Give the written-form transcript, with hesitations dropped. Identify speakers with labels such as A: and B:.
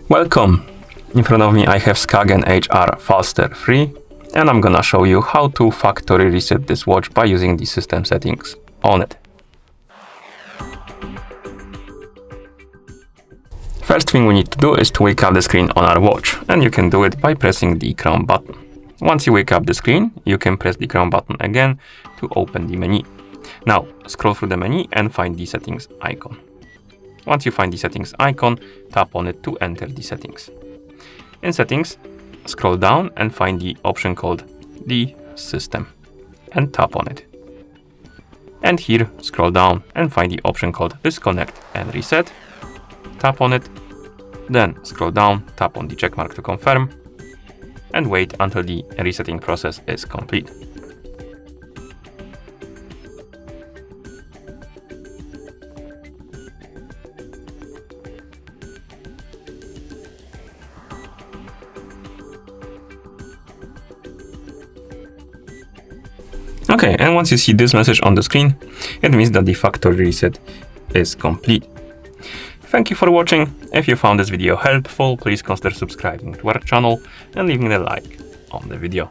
A: Welcome! In front of me I have SKAGEN HR Falster 3 and I'm gonna show you how to factory reset this watch by using the system settings on it. First thing we need to do is to wake up the screen on our watch, and you can do it by pressing the crown button. Once you wake up the screen, you can press the crown button again to open the menu. Now scroll through the menu and find the settings icon. Once you find the settings icon, tap on it to enter the settings. In settings, scroll down and find the option called the system and tap on it. And here, scroll down and find the option called disconnect and reset. Tap on it. Then scroll down, tap on the check mark to confirm and wait until the resetting process is complete. Okay, and once you see this message on the screen, it means that the factory reset is complete. Thank you for watching. If you found this video helpful, please consider subscribing to our channel and leaving a like on the video.